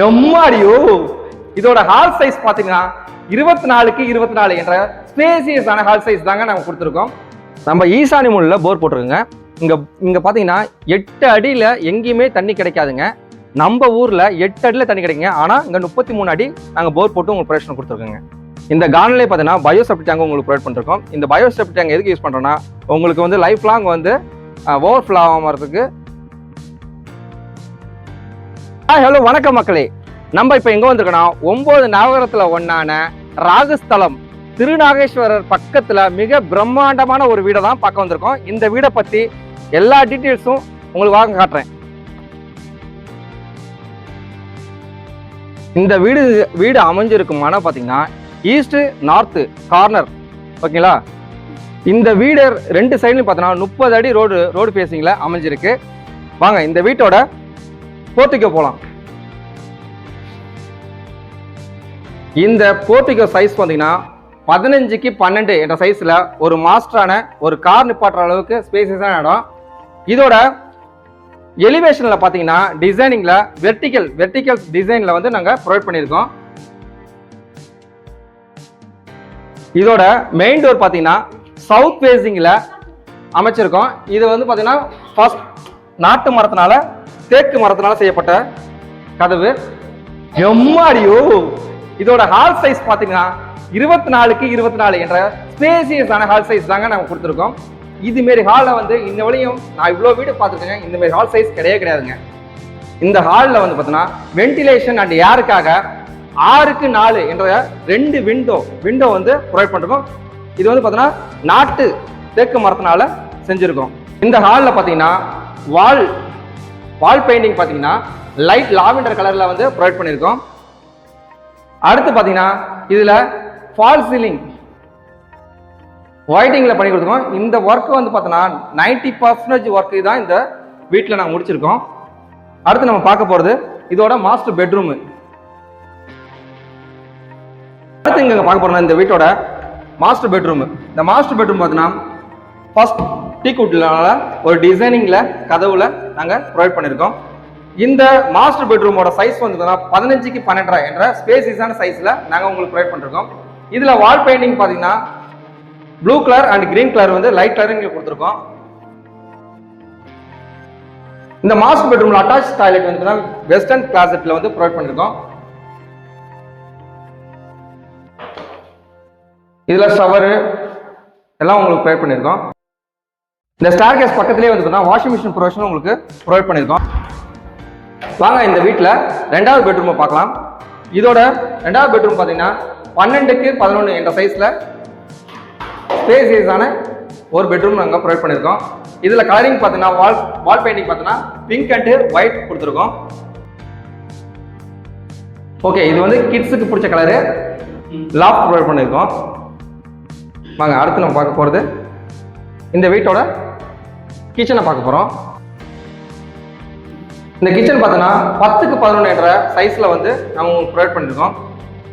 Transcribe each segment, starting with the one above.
எம்மாடியோ இதோட hall size பாத்தீங்கன்னா 24க்கு 24 என்ற ஸ்பேசியஸான ஹால் சைஸ் தாங்க நம்ம கொடுத்துருக்கோம். நம்ம ஈசானி மூலையில போர் போட்டிருக்கோங்க. இங்க பாத்தீங்கன்னா 8 அடியில எங்கேயுமே தண்ணி கிடைக்காதுங்க. நம்ம ஊர்ல 8 அடியில தண்ணி கிடைக்குங்க. ஆனா இங்க 33 அடி நாங்க போர் போட்டு உங்களுக்கு ப்ரொடக்ஷன் கொடுத்துருக்கோங்க. இந்த கார்டன்லேயே பார்த்தீங்கன்னா பயோசெப்டி டேங்க் உங்களுக்கு ப்ரொவைட் பண்ணிருக்கோம். இந்த பயோசெப்டி டேங்க் எதுக்கு யூஸ் பண்றோம்னா உங்களுக்கு வந்து லைஃப் லாங் வந்து ஓவர்ஃப்ளோ ஆகிறதுக்கு. ஹலோ வணக்கம் மக்களே, நம்ம இப்போ எங்கே வந்திருக்கோம்னா 9 நவகிரகத்தில் ஒன்றான ராகுஸ்தலம் திருநாகேஸ்வரர் பக்கத்தில் மிக பிரம்மாண்டமான ஒரு வீடை தான் பார்க்க வந்திருக்கோம். இந்த வீடை பற்றி எல்லா டீட்டெயில்ஸும் உங்களுக்கு வாங்க காட்டுறேன். இந்த வீடு அமைஞ்சிருக்குமான பார்த்தீங்கன்னா ஈஸ்ட் நார்த்து கார்னர், ஓகேங்களா. இந்த வீடு 2 சைட்லையும் பார்த்தோன்னா 30 அடி ரோடு ஃபேஸிங்கில் அமைஞ்சிருக்கு. வாங்க இந்த வீட்டோட போர்ட்டிகோ போகலாம். இந்த போர்ட்டிகோ சைஸ் பார்த்தீங்கன்னா 15க்கு 12 என்ற சைஸில் ஒரு மாஸ்டரான ஒரு கார் நிப்பாட்டுற அளவுக்கு ஸ்பேசியஸான இடம். இதோட எலிவேஷனில் பார்த்தீங்கன்னா டிசைனிங்கில் வெர்டிக்கல் டிசைனில் வந்து நாங்கள் ப்ரொவைட் பண்ணியிருக்கோம். இதோட மெயின் டோர் பார்த்தீங்கன்னா சவுத் ஃபேஸிங்கில் அமைச்சிருக்கோம். இது வந்து பார்த்தீங்கன்னா ஃபர்ஸ்ட் நாட்டு மரத்தினால தேக்கு மரத்தினால செய்யப்பட்ட கதவு. எம்மாடியோ இதோட ஹால் சைஸ் பார்த்தீங்கன்னா 24க்கு 24 என்ற ஸ்பேசியஸான ஹால் சைஸ் தாங்க நாங்கள் கொடுத்துருக்கோம். இதுமாரி ஹாலில் வந்து இந்த வழியும் நான் இவ்வளோ வீடு பார்த்துருக்கேங்க. இந்தமாரி ஹால் சைஸ் கிடையாதுங்க. இந்த ஹாலில் வந்து பார்த்தீங்கன்னா வென்டிலேஷன் அண்ட் ஏருக்காக 6க்கு 4 என்ற 2 விண்டோ வந்து ப்ரொவைட் பண்ணிருக்கோம். இது வந்து பார்த்தீங்கன்னா நாட்டு தேக்கு மரத்தினால செஞ்சுருக்கோம். இந்த ஹாலில் பார்த்தீங்கன்னா வால் பெயிண்டிங் பார்த்தீங்கன்னா லைட் லாவெண்டர் கலரில் வந்து ப்ரொவைட் பண்ணியிருக்கோம். அடுத்து பார்த்தீங்கன்னா இதில் ஃபால் சீலிங் ஒயிட்டிங்கில் பண்ணி கொடுத்துருக்கோம். இந்த ஒர்க் வந்து பார்த்தோன்னா 90% ஒர்க்கு தான் இந்த வீட்டில் நாங்கள் முடிச்சிருக்கோம். அடுத்து நம்ம பார்க்க போகிறது இதோட மாஸ்டர் பெட்ரூமு. அடுத்து இங்கே பார்க்க போகிறோம்னா இந்த வீட்டோட மாஸ்டர் பெட்ரூமு. இந்த மாஸ்டர் பெட்ரூம் பார்த்தீங்கன்னா ஃபர்ஸ்ட் டீக்குட்னால ஒரு டிசைனிங்கில் கதவுல நாங்கள் ப்ரொவைட் பண்ணியிருக்கோம். இந்த மாஸ்டர் பெட்ரூமோட சைஸ் வந்து 15க்கு 12 என்ற ஸ்பேசியஸான சைஸில் நாங்கள் உங்களுக்கு ப்ரொவைட் பண்ணிருக்கோம். இதில் வால் பெயிண்டிங் பார்த்தீங்கன்னா blue colour and green colour வந்து லைட் கலர் இங்கே கொடுத்துருக்கோம். இந்த மாஸ்டர் பெட்ரூம்ல அட்டாச் டாய்லெட் வந்து வெஸ்டர்ன் கிளாசெட்ல வந்து ப்ரொவைட் பண்ணிருக்கோம். இதுல ஷவரு எல்லாம் உங்களுக்கு ப்ரொவைட் பண்ணிருக்கோம். இந்த ஸ்டேர்கேஸ் பக்கத்திலேயே வந்து வாஷிங் மிஷின் ப்ரொவிஷன் உங்களுக்கு ப்ரொவைட் பண்ணிருக்கோம். வாங்க இந்த வீட்டில் 2வது பெட்ரூமை பார்க்கலாம். இதோட 2வது பெட்ரூம் பார்த்தீங்கன்னா 12க்கு 11 என்ற சைஸில் ஸ்பேசியஸான ஒரு பெட்ரூம் நாங்கள் ப்ரொவைட் பண்ணியிருக்கோம். இதில் கலரிங் பார்த்தீங்கன்னா வால் பெயிண்டிங் பார்த்தீங்கன்னா பிங்க் அண்ட் ஒயிட் கொடுத்துருக்கோம். ஓகே, இது வந்து கிட்ஸுக்கு பிடிச்ச கலரு லாஃப்ட் ப்ரொவைட் பண்ணியிருக்கோம். வாங்க அடுத்து நம்ம பார்க்க போகிறது இந்த வீட்டோட கிச்சனை பார்க்க போகிறோம். இந்த கிச்சன் பார்த்தோன்னா 10க்கு 11 என்ற சைஸில் வந்து நம்ம ப்ரொவைட் பண்ணியிருக்கோம்.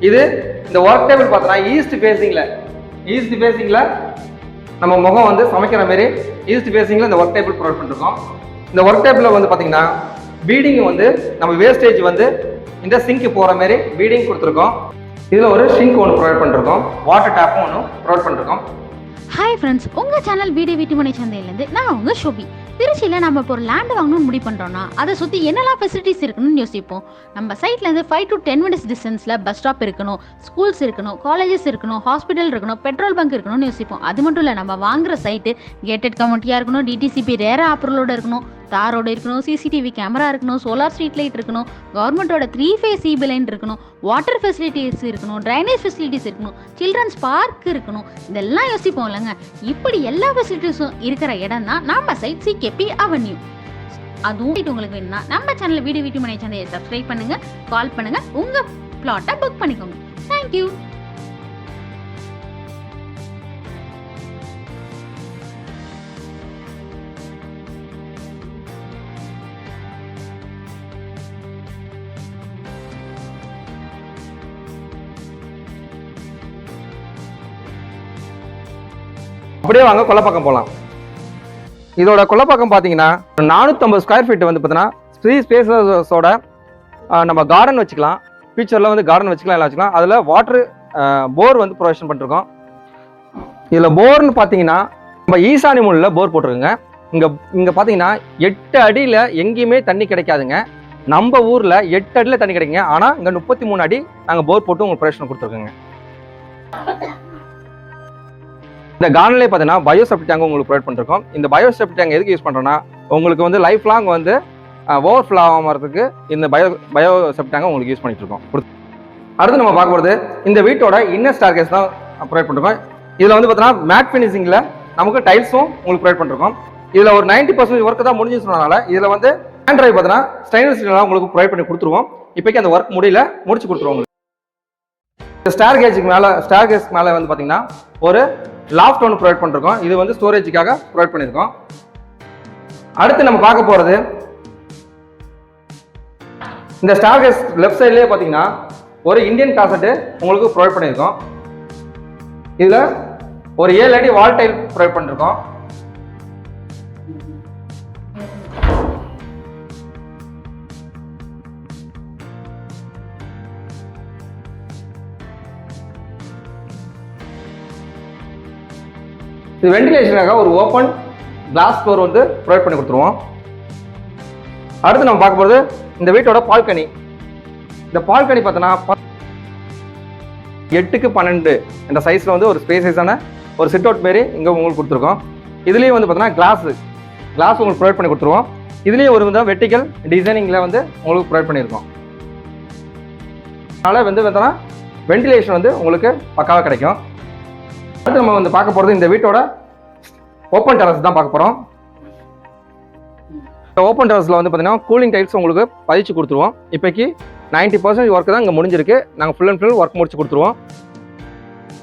இது இந்த ஒர்க் டேபிள் பார்த்தோன்னா ஈஸ்ட் ஃபேஸிங்கில் நம்ம முகம் வந்து சமைக்கிற மாதிரி ஈஸ்ட் ஃபேஸிங்கில் இந்த ஒர்க் டேபிள் ப்ரொவைட் பண்ணியிருக்கோம். இந்த ஒர்க் டேபிளில் வந்து பார்த்தீங்கன்னா பீடிங் வந்து நம்ம வேஸ்டேஜ் வந்து இந்த சிங்க்கு போகிற மாதிரி பீடிங் கொடுத்துருக்கோம். இதில் ஒரு சிங்க் ஒன்று ப்ரொவைட் பண்ணிருக்கோம். வாட்டர் டேப்பும் ஒன்று ப்ரொவைட் பண்ணிருக்கோம். ஹாய் ஃப்ரெண்ட்ஸ், உங்கள் சேனல் வீட்டுமனை சந்தையிலேருந்து நான் உங்கள் ஷோபி. திருச்சியில் நம்ம இப்போ ஒரு லேண்ட் வாங்கணும்னு முடிவு பண்ணுறோன்னா அதை சுற்றி என்னெல்லாம் ஃபெசிலிட்டிஸ் இருக்கணும்னு யோசிப்போம். நம்ம சைட்லேருந்து 5 to 10 minutes டிஸ்டன்ஸில் பஸ் ஸ்டாப் இருக்கணும், ஸ்கூல்ஸ் இருக்கணும், காலேஜஸ் இருக்கணும், ஹாஸ்பிட்டல் இருக்கணும், பெட்ரோல் பங்க் இருக்கணும்னு யோசிப்போம். அது மட்டும் இல்லை, நம்ம வாங்குற சைட்டு கேட்டட் கம்யூனிட்டியாக இருக்கணும், டிடிசிபி ரேரா அப்ரூவலோட இருக்கணும், தாரோடு இருக்கணும், சிசிடிவி கேமரா இருக்கணும், சோலார் ஸ்ட்ரீட் லைட் இருக்கணும், கவர்மெண்ட்டோட 3 phase சிபி லைன் இருக்கணும், வாட்டர் ஃபெசிலிட்டிஸ் இருக்கணும், ட்ரைனேஜ் ஃபெசிலிட்டிஸ் இருக்கணும், சில்ட்ரன்ஸ் பார்க் இருக்கணும். இதெல்லாம் யோசிப்போம் இல்லைங்க. இப்படி எல்லா ஃபெசிலிட்டிஸும் இருக்கிற இடம் தான் நம்ம சைட் சிகேபி அவென்யூ. அதுவும் உங்களுக்கு வேணும்னா நம்ம சேனல் வீட்டுமனை சந்தையை சப்ஸ்கிரைப் பண்ணுங்க, கால் பண்ணுங்க, உங்க பிளாட்டை புக் பண்ணிக்கோங்க. தேங்க்யூ. அப்படியே வாங்க கொல்லப்பக்கம் போகலாம். இதோட கொல்லப்பக்கம் பார்த்தீங்கன்னா 450 ஸ்கொயர் ஃபீட் வந்து பார்த்தீங்கன்னா ஸ்பேஸோட நம்ம கார்டன் வச்சுக்கலாம், ஃபியூச்சரில் வந்து கார்டன் வச்சுக்கலாம், எல்லாம் வச்சுக்கலாம். அதில் வாட்டர் போர் வந்து ப்ரொவைஷன் பண்ணிருக்கோம். இதில் போர்னு பார்த்தீங்கன்னா நம்ம ஈசானி மூலையில் போர் போட்டிருக்குங்க. இங்கே பார்த்தீங்கன்னா 8 அடியில் எங்கேயுமே தண்ணி கிடைக்காதுங்க. நம்ம ஊரில் 8 அடியில் தண்ணி கிடைக்குங்க. ஆனால் இங்கே 33 அடி நாங்கள் போர் போட்டு உங்களுக்கு ப்ரொவைஷன் கொடுத்துருக்கோங்க. இந்த கார்டன்லேயே பார்த்தீங்கன்னா பயோசெப்டி டேங்க் உங்களுக்கு ப்ரொவைட் பண்ணிருக்கோம். இந்த பயோசெப்டி டேங்க் எதுக்கு யூஸ் பண்ணுறோன்னா உங்களுக்கு வந்து லைஃப் லாங் வந்து ஓவர்ஃப்ளோ ஆகிறதுக்கு இந்த பயோசெப்டி டேங்கை உங்களுக்கு யூஸ் பண்ணிட்டு இருக்கோம். அடுத்து நம்ம பார்க்க போகிறது இந்த வீட்டோட இன்னர் ஸ்டார்கேஸ் தான் ப்ரொவைட் பண்ணிருக்கோம். இதில் வந்து பார்த்தீங்கன்னா மேட் ஃபினிஷிங்கில் நமக்கு டைல்ஸும் உங்களுக்கு ப்ரொவைட் பண்ணிருக்கோம். இதில் ஒரு 90% ஒர்க்கு தான் முடிஞ்சு சொன்னதுனால இதில் வந்து ஹேண்ட் ட்ரைவ் பார்த்தீங்கன்னா ஸ்டெயின்லெஸ் ஸ்டீல் உங்களுக்கு ப்ரொவைட் பண்ணி கொடுத்துருவோம். இப்போக்கி அந்த ஒர்க் முடியல, முடிச்சு கொடுத்துருவோம். ஸ்டார் கேஜ் மேலே வந்து பார்த்தீங்கன்னா ஒரு லாஃப்ட் ஒன்று ப்ரொவைட் பண்ணிருக்கோம். இது வந்து ஸ்டோரேஜுக்காக ப்ரொவைட் பண்ணியிருக்கோம். அடுத்து நம்ம பார்க்க போகிறது இந்த ஸ்டார் கேஸ் லெஃப்ட் சைட்லேயே பார்த்தீங்கன்னா ஒரு இந்தியன் காசெட்டு உங்களுக்கு ப்ரொவைட் பண்ணியிருக்கோம். இதில் ஒரு 7 அடி வால் டைல் ப்ரொவைட் பண்ணிருக்கோம். இது வென்டிலேஷனுக்காக ஒரு ஓப்பன் கிளாஸ் டோர் வந்து ப்ரொவைட் பண்ணி கொடுத்துருவோம். அடுத்து நம்ம பார்க்க போகிறது இந்த வீட்டோட பால்கனி. இந்த பால்கனி பார்த்தோன்னா 8x12 இந்த சைஸில் வந்து ஒரு ஸ்பேசஸான ஒரு சிட் அவுட் மாரி இங்கே உங்களுக்கு கொடுத்துருக்கோம். இதுலேயும் வந்து பார்த்தோன்னா கிளாஸ் உங்களுக்கு ப்ரொவைட் பண்ணி கொடுத்துருவோம். இதுலேயும் ஒரு விதம் வெர்டிக்கல் டிசைனிங்கில் வந்து உங்களுக்கு ப்ரொவைட் பண்ணியிருக்கோம். அதனால் வந்து பார்த்தோன்னா வென்டிலேஷன் வந்து உங்களுக்கு பக்காவாக கிடைக்கும். அடுத்து நம்ம வந்து பார்க்க போகிறது இந்த வீட்டோட ஓப்பன் டெரஸ் தான் பார்க்க போகிறோம். ஓப்பன் டெரஸில் வந்து பார்த்தீங்கன்னா கூலிங் டைல்ஸ் உங்களுக்கு பதிச்சு கொடுத்துருவோம். இப்போக்கி 90% ஒர்க்கு தான் இங்கே முடிஞ்சிருக்கு. நாங்கள் ஃபுல் அண்ட் ஃபுல் ஒர்க் முடிச்சு கொடுத்துருவோம்.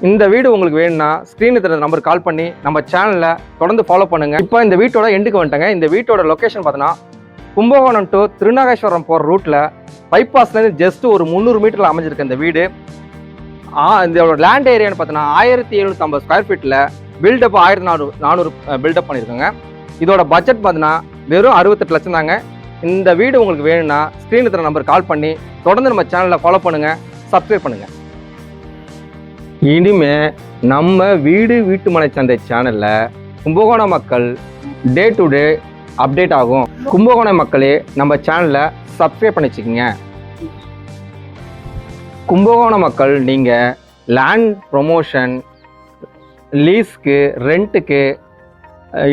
இந்த வீடு உங்களுக்கு வேணும்னா ஸ்க்ரீனில் தர நம்பர் கால் பண்ணி நம்ம சேனலில் தொடர்ந்து ஃபாலோ பண்ணுங்கள். இப்போ இந்த வீட்டோட எண்டுக்கு வந்துட்டாங்க. இந்த வீட்டோட லொக்கேஷன் பார்த்தோன்னா கும்பகோணம் டு திருநாகேஸ்வரம் போகிற ரூட்டில் பைபாஸ்லேருந்து ஜஸ்ட் ஒரு 300 மீட்டரில் அமைஞ்சிருக்கு இந்த வீடு. இதோட லேண்ட் ஏரியான்னு பார்த்தோன்னா 1750 ஸ்கொயர் ஃபீட்டில் பில்டப் 1400 பில்டப் பண்ணியிருக்கோங்க. இதோட பட்ஜெட் பார்த்தீங்கன்னா வெறும் 68 லட்சம் தாங்க. இந்த வீடு உங்களுக்கு வேணும்னா ஸ்க்ரீனில் தர நம்பர் கால் பண்ணி தொடர்ந்து நம்ம சேனலில் ஃபாலோ பண்ணுங்கள், சப்ஸ்கிரைப் பண்ணுங்கள். இனிமே நம்ம வீட்டு மனை சந்தை சேனலில் கும்பகோணம் மக்கள் டே டு டே அப்டேட் ஆகும். கும்பகோணம் மக்களே நம்ம சேனலை சப்ஸ்கிரைப் பண்ணி வச்சுக்கோங்க. கும்பகோணம் மக்கள் நீங்கள் லேண்ட் ப்ரொமோஷன், லீஸ்க்கு, ரெண்ட்டுக்கு,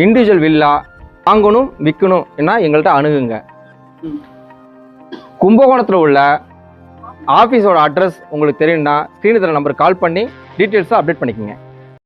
இண்டிவிஜுவல் வில்லா வாங்கணும் விற்கணும் என்ன எங்கள்கிட்ட அணுகுங்க. கும்பகோணத்தில் உள்ள ஆஃபீஸோட அட்ரஸ் உங்களுக்கு தெரியும்னா ஸ்க்ரீனில் தர நம்பருக்கு கால் பண்ணி டீட்டெயில்ஸாக அப்டேட் பண்ணிக்கோங்க.